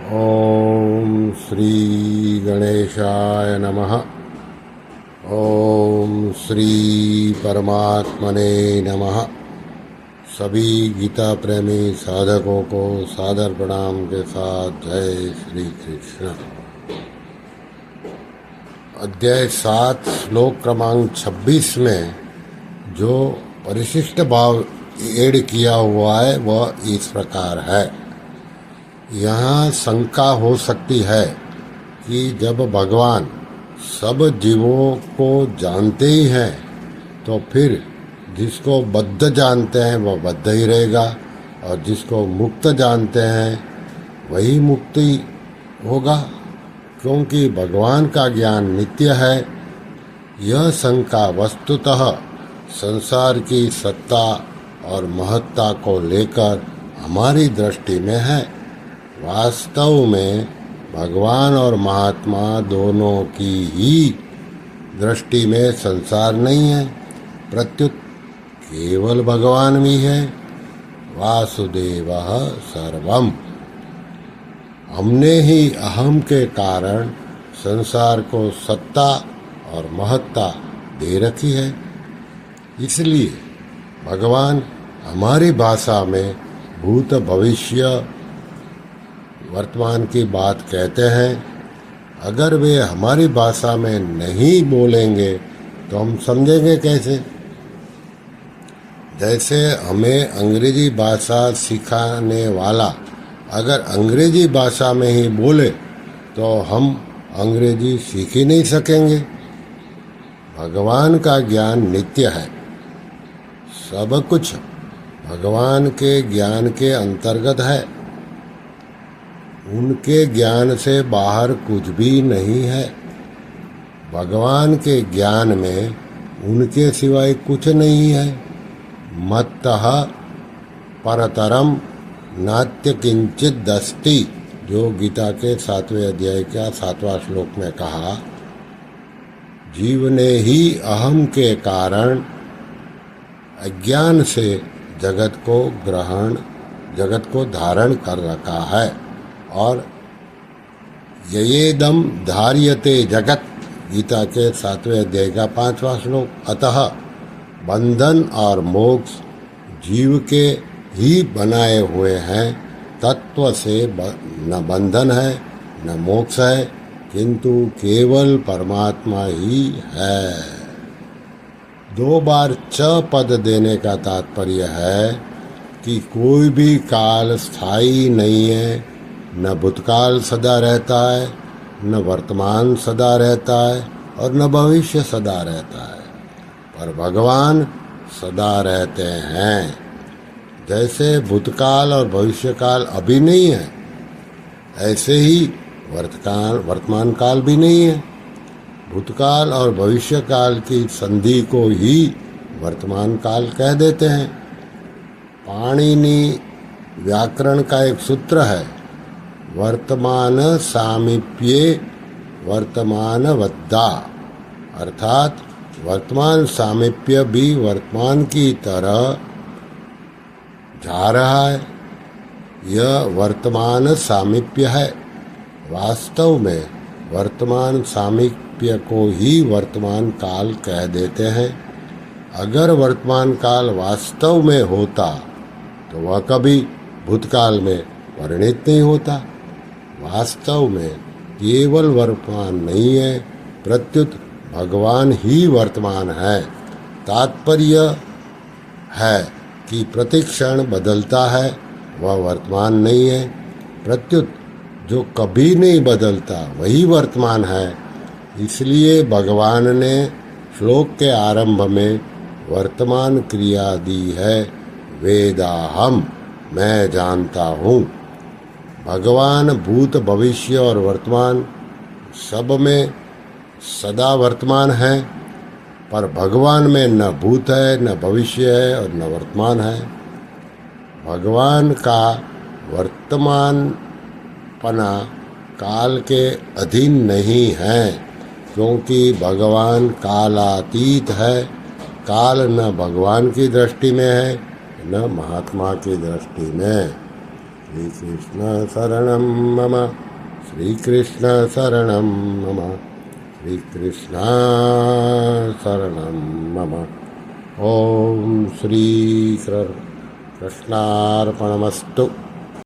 ओम श्री गणेशाय नमः। ओम श्री परमात्मने नमः। सभी गीता प्रेमी साधकों को सादर प्रणाम के साथ जय श्री कृष्ण। अध्याय 7 श्लोक क्रमांक 26 में जो परिशिष्ट भाव ऐड किया हुआ है वह इस प्रकार है। यहाँ शंका हो सकती है कि जब भगवान सब जीवों को जानते ही हैं तो फिर जिसको बद्ध जानते हैं वह बद्ध ही रहेगा और जिसको मुक्त जानते हैं वही मुक्ति होगा, क्योंकि भगवान का ज्ञान नित्य है। यह शंका वस्तुतः संसार की सत्ता और महत्ता को लेकर हमारी दृष्टि में है। वास्तव में भगवान और महात्मा दोनों की ही दृष्टि में संसार नहीं है, प्रत्युत केवल भगवान भी है। वासुदेवः सर्वम्। हमने ही अहम के कारण संसार को सत्ता और महत्ता दे रखी है। इसलिए भगवान हमारी भाषा में भूत भविष्य वर्तमान की बात कहते हैं। अगर वे हमारी भाषा में नहीं बोलेंगे तो हम समझेंगे कैसे? जैसे हमें अंग्रेजी भाषा सिखाने वाला अगर अंग्रेजी भाषा में ही बोले तो हम अंग्रेजी सीख ही नहीं सकेंगे। भगवान का ज्ञान नित्य है। सब कुछ भगवान के ज्ञान के अंतर्गत है। उनके ज्ञान से बाहर कुछ भी नहीं है। भगवान के ज्ञान में उनके सिवाय कुछ नहीं है। मत्तः परतरम नात्य किंचित दस्ति, जो गीता के 7वें अध्याय का 7वां श्लोक में कहा। जीव ने ही अहम के कारण अज्ञान से जगत को धारण कर रखा है। और ययेदम धार्यते जगत, गीता के 7वें अध्याय का 5वां श्लोक। अतः बंधन और मोक्ष जीव के ही बनाए हुए हैं। तत्व से न बंधन है न मोक्ष है, किंतु केवल परमात्मा ही है। 2 बार च पद देने का तात्पर्य है कि कोई भी काल स्थायी नहीं है। न भूतकाल सदा रहता है, न वर्तमान सदा रहता है और न भविष्य सदा रहता है, पर भगवान सदा रहते हैं। जैसे भूतकाल और भविष्यकाल अभी नहीं है, ऐसे ही वर्तमान काल भी नहीं है। भूतकाल और भविष्यकाल की संधि को ही वर्तमान काल कह देते हैं। पाणिनि व्याकरण का एक सूत्र है, वर्तमान सामीप्ये वर्तमानवद्धा, अर्थात वर्तमान सामीप्य भी वर्तमान की तरह जा रहा है। यह वर्तमान सामीप्य है। वास्तव में वर्तमान सामीप्य को ही वर्तमान काल कह देते हैं। अगर वर्तमान काल वास्तव में होता तो वह कभी भूतकाल में परिणित नहीं होता। वास्तव में केवल वर्तमान नहीं है, प्रत्युत भगवान ही वर्तमान है। तात्पर्य है कि प्रतिक्षण बदलता है वह वर्तमान नहीं है, प्रत्युत जो कभी नहीं बदलता वही वर्तमान है। इसलिए भगवान ने श्लोक के आरंभ में वर्तमान क्रिया दी है, वेदाहम, मैं जानता हूँ। भगवान भूत भविष्य और वर्तमान सब में सदा वर्तमान है, पर भगवान में न भूत है न भविष्य है और न वर्तमान है। भगवान का वर्तमानपना काल के अधीन नहीं है, क्योंकि भगवान कालातीत है। काल न भगवान की दृष्टि में है न महात्मा की दृष्टि में। श्रीकृष्ण शरणं मम श्रीकृष्ण शरणं मम श्रीकृष्ण शरणं मम। ॐ श्रीकृष्णार्पणमस्तु।